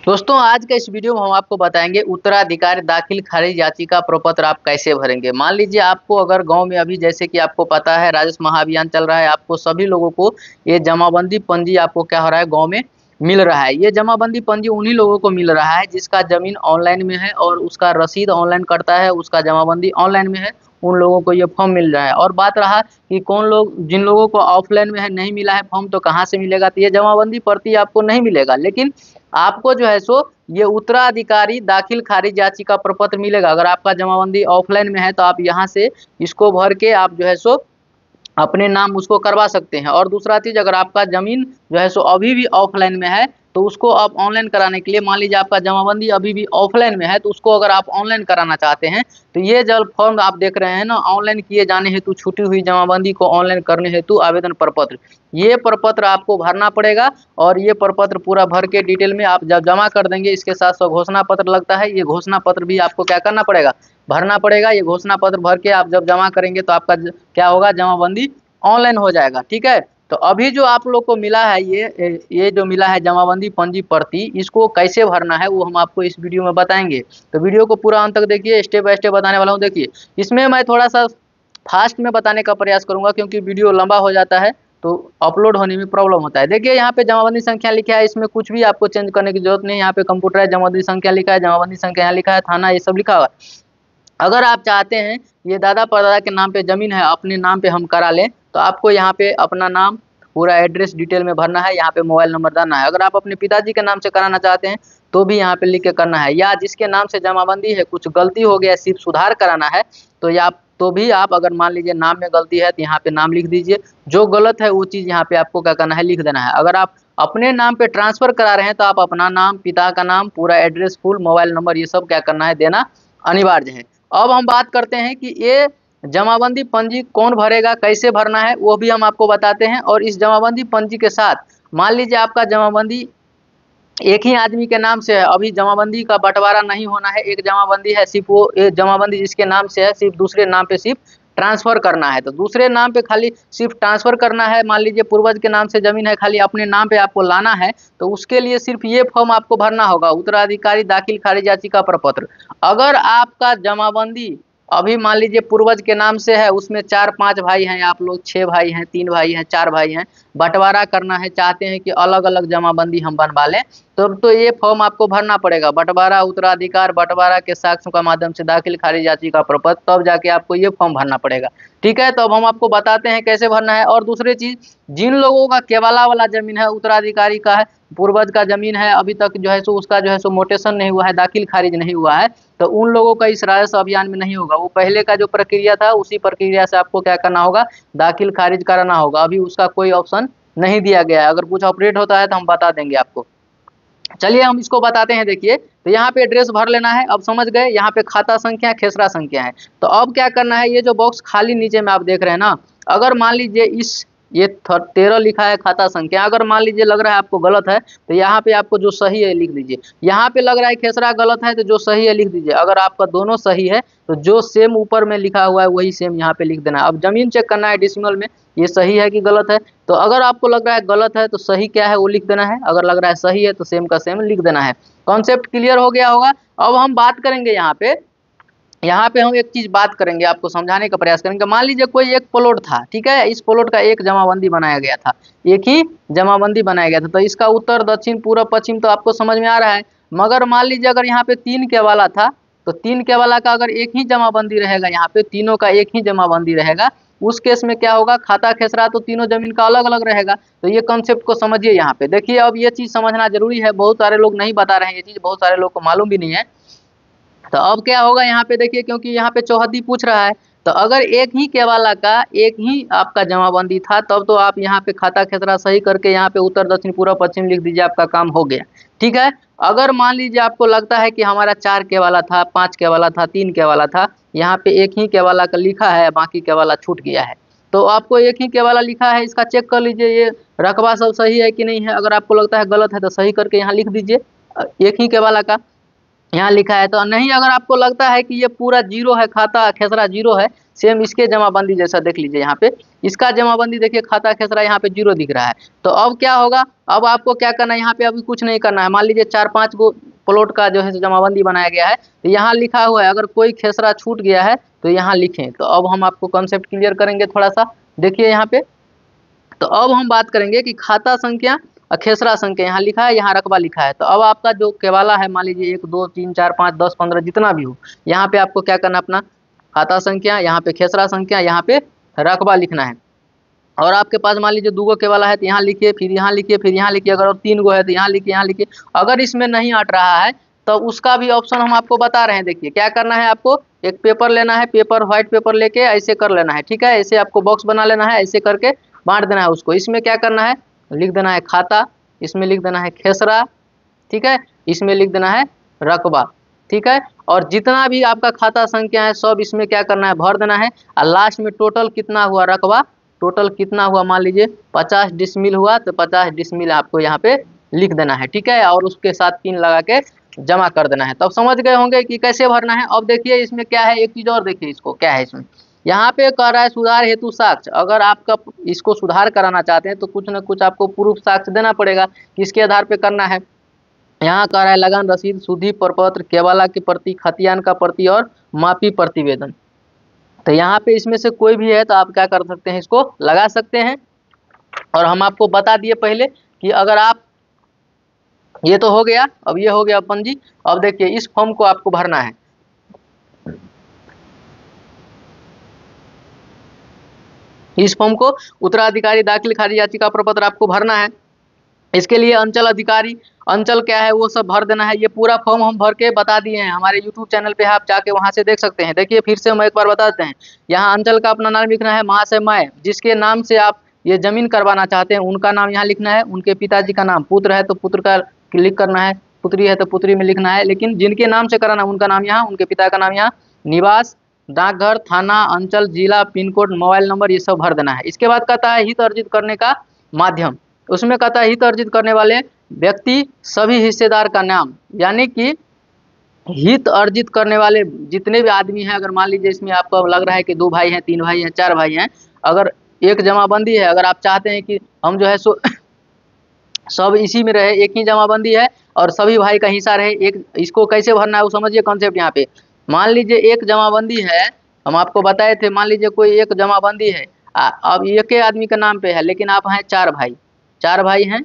दोस्तों आज के इस वीडियो में हम आपको बताएंगे उत्तराधिकारी दाखिल खारिज याचिका प्रपत्र आप कैसे भरेंगे। मान लीजिए आपको अगर गांव में अभी जैसे कि आपको पता है राजस्व महाअभियान चल रहा है, आपको सभी लोगों को ये जमाबंदी पंजी आपको क्या हो रहा है गांव में मिल रहा है। ये जमाबंदी पंजी उन्हीं लोगों को मिल रहा है जिसका जमीन ऑनलाइन में है और उसका रसीद ऑनलाइन करता है, उसका जमाबंदी ऑनलाइन में है, उन लोगों को ये फॉर्म मिल रहा है। और बात रहा कि कौन लोग जिन लोगों को ऑफलाइन में है नहीं मिला है फॉर्म, तो कहाँ से मिलेगा, तो ये जमाबंदी पर्ची आपको नहीं मिलेगा, लेकिन आपको जो है सो ये उत्तराधिकारी दाखिल खारिज याचिका प्रपत्र मिलेगा। अगर आपका जमाबंदी ऑफलाइन में है तो आप यहाँ से इसको भर के आप जो है सो अपने नाम उसको करवा सकते हैं। और दूसरा चीज, अगर आपका जमीन जो है सो अभी भी ऑफलाइन में है तो उसको आप ऑनलाइन कराने के लिए, मान लीजिए आपका जमाबंदी अभी भी ऑफलाइन में है तो उसको अगर आप ऑनलाइन कराना चाहते हैं तो ये जब फॉर्म आप देख रहे हैं ना, ऑनलाइन किए जाने हेतु छूटी हुई जमाबंदी को ऑनलाइन करने हेतु आवेदन प्रपत्र, ये प्रपत्र आपको भरना पड़ेगा। और ये प्रपत्र पूरा भर के डिटेल में आप जब जमा कर देंगे, इसके साथ साथ घोषणा पत्र लगता है, ये घोषणा पत्र भी आपको क्या करना पड़ेगा, भरना पड़ेगा। ये घोषणा पत्र भर के आप जब जमा करेंगे तो आपका क्या होगा, जमाबंदी ऑनलाइन हो जाएगा। ठीक है, तो अभी जो आप लोग को मिला है ये जो मिला है जमाबंदी पंजी प्रति, इसको कैसे भरना है वो हम आपको इस वीडियो में बताएंगे। तो वीडियो को पूरा अंत तक देखिए, स्टेप बाय स्टेप बताने वाला हूँ। देखिए इसमें मैं थोड़ा सा फास्ट में बताने का प्रयास करूंगा क्योंकि वीडियो लंबा हो जाता है तो अपलोड होने में प्रॉब्लम होता है। देखिए यहाँ पे जमाबंदी संख्या लिखा है, इसमें कुछ भी आपको चेंज करने की जरूरत नहीं है। यहाँ पे कंप्यूटराइज जमाबंदी संख्या लिखा है, जमाबंदी संख्या यहाँ लिखा है, थाना ये सब लिखा हुआ है। अगर आप चाहते हैं ये दादा परदादा के नाम पे जमीन है अपने नाम पे हम करा लें तो आपको यहाँ पे अपना नाम पूरा एड्रेस डिटेल में भरना है, यहाँ पे मोबाइल नंबर डालना है। अगर आप अपने पिताजी के नाम से कराना चाहते हैं तो भी यहाँ पे लिख के करना है, या जिसके नाम से जमाबंदी है कुछ गलती हो गया सिर्फ सुधार कराना है तो या तो भी आप, अगर मान लीजिए नाम में गलती है तो यहाँ पे नाम लिख दीजिए, जो गलत है वो चीज़ यहाँ पे आपको क्या करना है, लिख देना है। अगर आप अपने नाम पे ट्रांसफर करा रहे हैं तो आप अपना नाम, पिता का नाम, पूरा एड्रेस, फुल मोबाइल नंबर, ये सब क्या करना है, देना अनिवार्य है। अब हम बात करते हैं कि ये जमाबंदी पंजी कौन भरेगा, कैसे भरना है, वो भी हम आपको बताते हैं। और इस जमाबंदी पंजी के साथ मान लीजिए आपका जमाबंदी एक ही आदमी के नाम से है, अभी जमाबंदी का बंटवारा नहीं होना है, एक जमाबंदी है सिर्फ वो एक जमाबंदी जिसके नाम से है सिर्फ दूसरे नाम पे सिर्फ ट्रांसफर करना है, तो दूसरे नाम पे खाली सिर्फ ट्रांसफर करना है। मान लीजिए पूर्वज के नाम से जमीन है, खाली अपने नाम पे आपको लाना है, तो उसके लिए सिर्फ ये फॉर्म आपको भरना होगा, उत्तराधिकारी दाखिल खारिज याचिका प्रपत्र। अगर आपका जमाबंदी अभी मान लीजिए पूर्वज के नाम से है, उसमें 4-5 भाई हैं, आप लोग 6 भाई हैं, 3 भाई हैं, 4 भाई हैं, बंटवारा करना है, चाहते हैं कि अलग अलग जमाबंदी हम बनवा लें, तब तो ये फॉर्म आपको भरना पड़ेगा, बंटवारा उत्तराधिकार बंटवारा के साक्ष्यों का माध्यम से दाखिल खारिज याचिका प्रपत्र, तब जाके आपको ये फॉर्म भरना पड़ेगा। ठीक है, तो अब हम आपको बताते हैं कैसे भरना है। और दूसरी चीज, जिन लोगों का केवला वाला जमीन है, उत्तराधिकारी का है, पूर्वज का जमीन है, अभी तक जो है सो उसका जो है सो मोटेशन नहीं हुआ है, दाखिल खारिज नहीं हुआ है, तो उन लोगों का इस राजस्व अभियान में नहीं होगा। वो पहले का जो प्रक्रिया था उसी प्रक्रिया से आपको क्या करना होगा, दाखिल खारिज कराना होगा। अभी उसका कोई ऑप्शन नहीं दिया गया है, अगर कुछ ऑपरेट होता है तो हम बता देंगे आपको। चलिए हम इसको बताते हैं। देखिए तो यहाँ पे एड्रेस भर लेना है, अब समझ गए। यहाँ पे खाता संख्या, खेसरा संख्या है, तो अब क्या करना है, ये जो बॉक्स खाली नीचे में आप देख रहे हैं ना, अगर मान लीजिए इस ये 13 लिखा है खाता संख्या, अगर मान लीजिए लग रहा है आपको गलत है तो यहाँ पे आपको जो सही है लिख दीजिए। यहाँ पे लग रहा है खेसरा गलत है तो जो सही है लिख दीजिए। अगर आपका दोनों सही है तो जो सेम ऊपर में लिखा हुआ है वही सेम यहाँ पे लिख देना है। अब जमीन चेक करना है डिसिमल में, ये सही है कि गलत है, तो अगर आपको लग रहा है गलत है तो सही क्या है वो लिख देना है, अगर लग रहा है सही है तो सेम का सेम लिख देना है। कॉन्सेप्ट क्लियर हो गया होगा। अब हम बात करेंगे यहाँ पे हम एक चीज बात करेंगे, आपको समझाने का प्रयास करेंगे। मान लीजिए कोई एक प्लॉट था, ठीक है, इस प्लॉट का एक जमाबंदी बनाया गया था, एक ही जमाबंदी बनाया गया था, तो इसका उत्तर दक्षिण पूर्व पश्चिम तो आपको समझ में आ रहा है। मगर मान लीजिए अगर यहाँ पे 3 के वाला था तो 3 के वाला का अगर एक ही जमाबंदी रहेगा, यहाँ पे तीनों का एक ही जमाबंदी रहेगा, उस केस में क्या होगा, खाता खेसरा तो तीनों जमीन का अलग अलग रहेगा। तो ये कॉन्सेप्ट को समझिए यहाँ पे। देखिए अब ये चीज समझना जरूरी है, बहुत सारे लोग नहीं बता रहे हैं ये चीज, बहुत सारे लोग को मालूम भी नहीं है। तो अब क्या होगा यहाँ पे, देखिए क्योंकि यहाँ पे चौहद्दी पूछ रहा है, तो अगर एक ही केवाला का एक ही आपका जमाबंदी था तब तो आप यहाँ पे खाता खेसरा सही करके यहाँ पे उत्तर दक्षिण पूर्व पश्चिम लिख दीजिए, आपका काम हो गया। ठीक है, अगर मान लीजिए आपको लगता है कि हमारा 4 केवाला था, 5 केवाला था, 3 केवाला था, यहाँ पे एक ही केवाला का लिखा है, बाकी केवाला छूट गया है, तो आपको एक ही केवाला लिखा है, इसका चेक कर लीजिए ये रकबा सब सही है कि नहीं है। अगर आपको लगता है गलत है तो सही करके यहाँ लिख दीजिए एक ही केवाला का। यहाँ लिखा है। तो नहीं, अगर आपको लगता है कि ये पूरा जीरो है, खाता खेसरा जीरो है, सेम इसके जमाबंदी जैसा देख लीजिए यहाँ पे, इसका जमाबंदी देखिए, खाता खेसरा यहाँ पे जीरो दिख रहा है। तो अब क्या होगा, अब आपको क्या करना है, यहाँ पे अभी कुछ नहीं करना है। मान लीजिए 4-5 गो प्लॉट का जो है जमाबंदी बनाया गया है, तो यहाँ लिखा हुआ है अगर कोई खेसरा छूट गया है तो यहाँ लिखें। तो अब हम आपको कॉन्सेप्ट क्लियर करेंगे थोड़ा सा, देखिए यहाँ पे। तो अब हम बात करेंगे कि खाता संख्या और खेसरा संख्या, यहाँ लिखा है, यहाँ रकबा लिखा है। तो अब आपका जो केवाला है, मान लीजिए 1 2 3 4 5 10 15 जितना भी हो, यहाँ पे आपको क्या करना, अपना खाता संख्या, यहाँ पे खेसरा संख्या, यहाँ पे रकबा लिखना है। और आपके पास मान लीजिए 2 गो केवाला है तो यहाँ लिखिए, फिर यहाँ लिखिए, फिर यहाँ लिखिए। अगर और 3 गो है तो यहाँ लिखिए, यहाँ लिखिए। अगर इसमें नहीं अट रहा है तो उसका भी ऑप्शन हम आपको बता रहे हैं। देखिए क्या करना है, आपको एक पेपर लेना है, पेपर व्हाइट पेपर लेके ऐसे कर लेना है, ठीक है। ऐसे आपको बॉक्स बना लेना है, ऐसे करके बांट देना है उसको। इसमें क्या करना है, लिख देना है खाता, इसमें लिख देना है खेसरा, ठीक है, इसमें लिख देना है रकबा, ठीक है। और जितना भी आपका खाता संख्या है सब इसमें क्या करना है, भर देना है। और लास्ट में टोटल कितना हुआ रकबा, टोटल कितना हुआ, मान लीजिए 50 डिसमिल हुआ तो 50 डिसमिल आपको यहाँ पे लिख देना है, ठीक है। और उसके साथ पिन लगा के जमा कर देना है। तब समझ गए होंगे कि कैसे भरना है। अब देखिए इसमें क्या है, एक चीज और देखिए, इसको क्या है, इसमें यहाँ पे कह रहा है सुधार हेतु साक्ष्य। अगर आपका इसको सुधार कराना चाहते हैं तो कुछ ना कुछ आपको प्रूफ साक्ष्य देना पड़ेगा, किसके आधार पे करना है। यहाँ कह रहा है लगान रसीद, शुद्धि प्रपत्र, केवाला की प्रति, खतियान का प्रति और मापी प्रतिवेदन। तो यहाँ पे इसमें से कोई भी है तो आप क्या कर सकते हैं, इसको लगा सकते हैं। और हम आपको बता दिए पहले कि अगर आप, ये तो हो गया, अब ये हो गया पंजी। अब देखिए इस फॉर्म को आपको भरना है। इस फॉर्म को उत्तराधिकारी दाखिल खारिज याचिका प्रपत्र आपको भरना है। इसके लिए अंचल अधिकारी, अंचल क्या है वो सब भर देना है। ये पूरा फॉर्म हम भर के बता दिए हैं, हमारे यूट्यूब चैनल पे आप जाके वहां से देख सकते हैं। देखिए फिर से हम एक बार बताते हैं। यहाँ अंचल का अपना नाम लिखना है, महाशय मैं जिसके नाम से आप ये जमीन करवाना चाहते हैं उनका नाम यहाँ लिखना है। उनके पिताजी का नाम, पुत्र है तो पुत्र का क्लिक करना है, पुत्री है तो पुत्री में लिखना है। लेकिन जिनके नाम से कराना उनका नाम यहाँ, उनके पिता का नाम यहाँ, निवास, डाकघर, थाना, अंचल, जिला, पिन कोड, मोबाइल नंबर, ये सब भर देना है। इसके बाद कहता है हित अर्जित करने का माध्यम। उसमें कहता है हित अर्जित करने वाले व्यक्ति सभी हिस्सेदार का नाम, यानी कि हित अर्जित करने वाले जितने भी आदमी हैं। अगर मान लीजिए इसमें आपको लग रहा है कि 2 भाई हैं, 3 भाई हैं, 4 भाई हैं, अगर एक जमाबंदी है, अगर आप चाहते हैं कि हम जो है सो सब इसी में रहे, एक ही जमाबंदी है और सभी भाई का हिस्सा रहे, एक इसको कैसे भरना है वो समझिए कॉन्सेप्ट। यहाँ पे मान लीजिए एक जमाबंदी है, हम आपको बताए थे, मान लीजिए कोई एक जमाबंदी है, अब एक ही आदमी का नाम पे है, लेकिन आप हैं 4 भाई, 4 भाई हैं।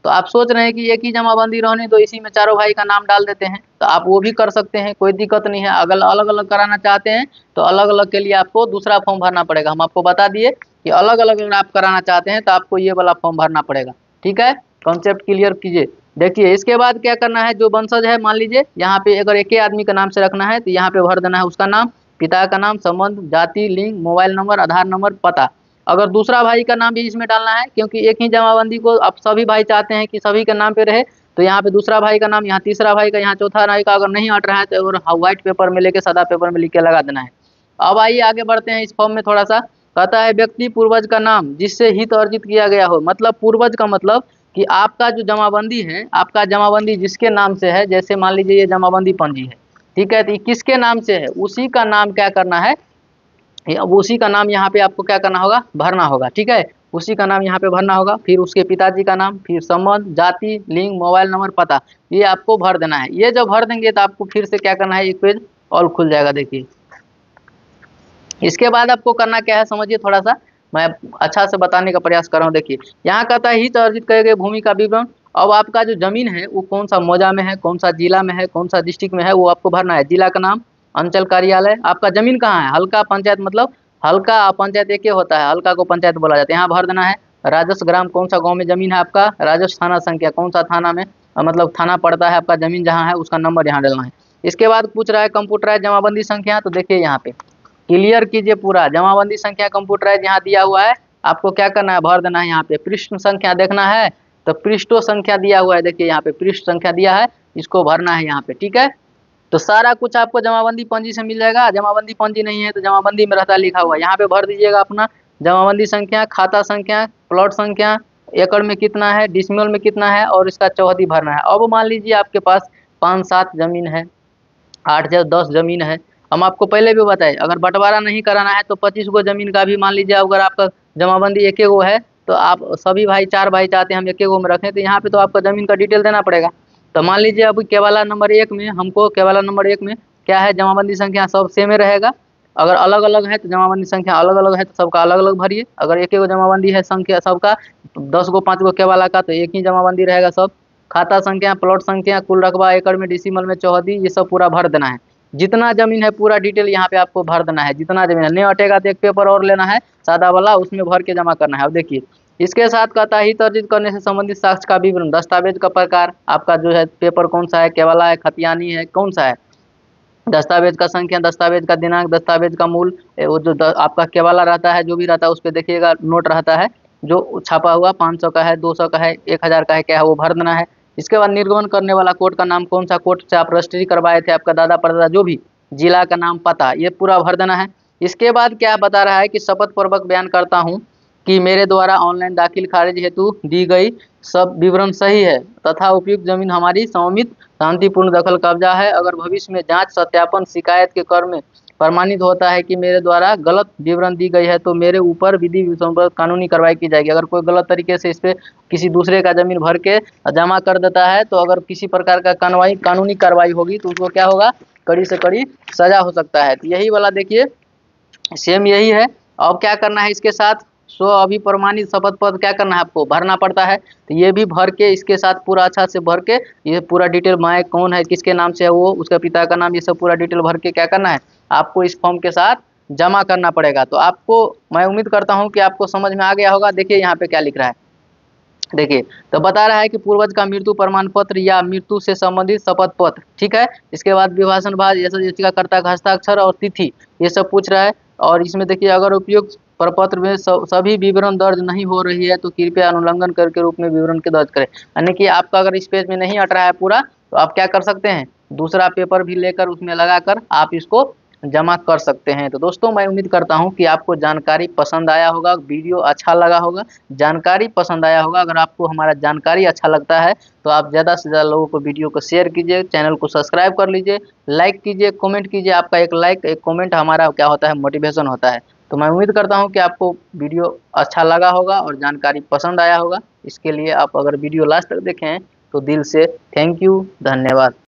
तो आप सोच रहे हैं कि एक ही जमाबंदी रहने तो इसी में चारों भाई का नाम डाल देते हैं, तो आप वो भी कर सकते हैं, कोई दिक्कत नहीं है। अगर अलग अलग कराना चाहते हैं तो अलग अलग के लिए आपको दूसरा फॉर्म भरना पड़ेगा। हम आपको बता दिए कि अलग अलग अगर आप कराना चाहते हैं तो आपको ये वाला फॉर्म भरना पड़ेगा, ठीक है। कॉन्सेप्ट क्लियर कीजिए। देखिए इसके बाद क्या करना है, जो वंशज है मान लीजिए यहाँ पे अगर एक ही आदमी का नाम से रखना है तो यहाँ पे भर देना है उसका नाम, पिता का नाम, संबंध, जाति, लिंग, मोबाइल नंबर, आधार नंबर, पता। अगर दूसरा भाई का नाम भी इसमें डालना है, क्योंकि एक ही जमाबंदी को अब सभी भाई चाहते हैं कि सभी के नाम पे रहे, तो यहाँ पे दूसरा भाई का नाम, यहाँ तीसरा भाई का, यहाँ चौथा भाई का अगर नहीं हट रहा है तो और व्हाइट पेपर में लेके सादा पेपर में लिख के लगा देना है। अब आइए आगे बढ़ते हैं इस फॉर्म में थोड़ा सा। कहता है व्यक्ति पूर्वज का नाम जिससे हित अर्जित किया गया हो। मतलब पूर्वज का मतलब कि आपका जो जमाबंदी है, आपका जमाबंदी जिसके नाम से है, जैसे मान लीजिए ये जमाबंदी पंजी है, ठीक है, तो ये किसके नाम से है उसी का नाम क्या करना है, अब उसी का नाम यहाँ पे आपको क्या करना होगा, भरना होगा, ठीक है। उसी का नाम यहाँ पे भरना होगा, फिर उसके पिताजी का नाम, फिर संबंध, जाति, लिंग, मोबाइल नंबर, पता, ये आपको भर देना है। ये जब भर देंगे तो आपको फिर से क्या करना है, एक पेज और खुल जाएगा। देखिए इसके बाद आपको करना क्या है समझिए, थोड़ा सा मैं अच्छा से बताने का प्रयास कर रहा हूँ। देखिए यहाँ कहता है हित अर्जित किए गए भूमि का विवरण। अब आपका जो जमीन है वो कौन सा मौजा में है, कौन सा जिला में है, कौन सा डिस्ट्रिक्ट में है, वो आपको भरना है। जिला का नाम, अंचल कार्यालय, आपका जमीन कहाँ है, हल्का पंचायत, मतलब हल्का पंचायत एक ही होता है, हल्का को पंचायत बोला जाता है, यहाँ भर देना है। राजस्व ग्राम, कौन सा गाँव में जमीन है आपका, राजस्व थाना संख्या, कौन सा थाना में मतलब थाना पड़ता है आपका जमीन जहाँ है, उसका नंबर यहाँ डालना है। इसके बाद पूछ रहा है कंप्यूटराइज जमाबंदी संख्या। तो देखिए यहाँ पे क्लियर कीजिए, पूरा जमाबंदी संख्या कंप्यूटराइज यहाँ दिया हुआ है, आपको क्या करना है, भर देना है। यहाँ पे पृष्ठ संख्या देखना है तो पृष्ठों संख्या दिया हुआ है, देखिए यहाँ पे पृष्ठ संख्या दिया है, इसको भरना है यहाँ पे, ठीक है। तो सारा कुछ आपको जमाबंदी पंजी से मिल जाएगा। जमाबंदी पंजी नहीं है तो जमाबंदी में रहता लिखा हुआ, यहाँ पे भर दीजिएगा अपना जमाबंदी संख्या, खाता संख्या, प्लॉट संख्या, एकड़ में कितना है, डिसमिल में कितना है, और इसका चौहदी भरना है। अब मान लीजिए आपके पास 5-7 जमीन है, 8 या 10 जमीन है। हम आपको पहले भी बताए, अगर बंटवारा नहीं कराना है तो 25 गो जमीन का भी मान लीजिए, अगर आपका जमाबंदी एक गो है तो आप सभी भाई 4 भाई चाहते हैं हम एक गो में रखें, तो यहाँ पे तो आपका जमीन का डिटेल देना पड़ेगा। तो मान लीजिए अभी केवाला नंबर 1 में हमको, केवाला नंबर 1 में क्या है, जमाबंदी संख्या सब सेम ही रहेगा। अगर अलग अलग है तो जमाबंदी संख्या अलग अलग है, तो सबका अलग अलग भरिए। अगर एक गो जमाबंदी है संख्या सबका, 10 गो 5 गो केवाला का, तो एक ही जमाबंदी रहेगा सब। खाता संख्या, प्लॉट संख्या, कुल रकबा, एकड़ में, डेसिमल में, चौहदी, ये सब पूरा भर देना है। जितना जमीन है पूरा डिटेल यहाँ पे आपको भर देना है। जितना जमीन है, नहीं हटेगा तो एक पेपर और लेना है सादा वाला, उसमें भर के जमा करना है। अब देखिए, इसके साथ कहता है हित अर्जित करने से संबंधित साक्ष्य का विवरण, दस्तावेज का प्रकार, आपका जो है पेपर कौन सा है, केवाला है, खतियानी है, कौन सा है, दस्तावेज का संख्या, दस्तावेज का दिनांक, दस्तावेज का मूल, वो जो आपका केवाला रहता है जो भी रहता है उस पर देखिएगा नोट रहता है जो छापा हुआ, 500 का है, 200 का है, 1000 का है, क्या है वो भर देना है। इसके बाद निर्गमन करने वाला कोर्ट का नाम, कौन सा कोर्ट से आप रजिस्ट्री करवाए थे, आपका दादा परदादा जो भी, जिला का नाम, पता, ये पूरा भर देना है। इसके बाद क्या बता रहा है कि शपथ पूर्वक बयान करता हूँ कि मेरे द्वारा ऑनलाइन दाखिल खारिज हेतु दी गई सब विवरण सही है तथा उपयुक्त जमीन हमारी स्वामित्व शांतिपूर्ण दखल कब्जा है। अगर भविष्य में जांच, सत्यापन, शिकायत के क्रम में प्रमाणित होता है कि मेरे द्वारा गलत विवरण दी गई है तो मेरे ऊपर विधि संबद्ध कानूनी कार्रवाई की जाएगी। अगर कोई गलत तरीके से इस पे किसी दूसरे का जमीन भर के जमा कर देता है तो अगर किसी प्रकार का कानूनी कार्रवाई होगी तो उसको क्या होगा, कड़ी से कड़ी सजा हो सकता है। तो यही वाला देखिए, सेम यही है। अब क्या करना है इसके साथ, सो अभी प्रमाणित शपथ पत्र क्या करना है, आपको भरना पड़ता है। तो ये भी भर के इसके साथ पूरा अच्छा से भर के, ये पूरा डिटेल मैं कौन है, किसके नाम से है वो, उसका पिता का नाम, ये सब पूरा डिटेल भर के क्या करना है, आपको इस फॉर्म के साथ जमा करना पड़ेगा। तो आपको, मैं उम्मीद करता हूँ कि आपको समझ में आ गया होगा। देखिए यहाँ पे क्या लिख रहा है, देखिए तो बता रहा है कि पूर्वज का मृत्यु प्रमाण पत्र या मृत्यु से संबंधित शपथ पत्र, ठीक है। इसके बाद विभाषण भाग, याचिकाकर्ता का हस्ताक्षर और तिथि, ये सब पूछ रहा है। और इसमें देखिए, अगर उपयुक्त प्रपत्र में सभी विवरण दर्ज नहीं हो रही है तो कृपया अनुल्लंघन कर के रूप में विवरण के दर्ज करें। यानी कि आपका अगर इस पेज में नहीं अट रहा है पूरा, तो आप क्या कर सकते हैं, दूसरा पेपर भी लेकर उसमें लगाकर आप इसको जमा कर सकते हैं। तो दोस्तों, मैं उम्मीद करता हूं कि आपको जानकारी पसंद आया होगा, वीडियो अच्छा लगा होगा, जानकारी पसंद आया होगा। अगर आपको हमारा जानकारी अच्छा लगता है तो आप ज़्यादा से ज़्यादा लोगों को वीडियो को शेयर कीजिए, चैनल को सब्सक्राइब कर लीजिए, लाइक कीजिए, कमेंट कीजिए। आपका एक लाइक, एक कमेंट हमारा क्या होता है, मोटिवेशन होता है। तो मैं उम्मीद करता हूँ कि आपको वीडियो अच्छा लगा होगा और जानकारी पसंद आया होगा। इसके लिए आप अगर वीडियो लास्ट तक देखें तो दिल से थैंक यू, धन्यवाद।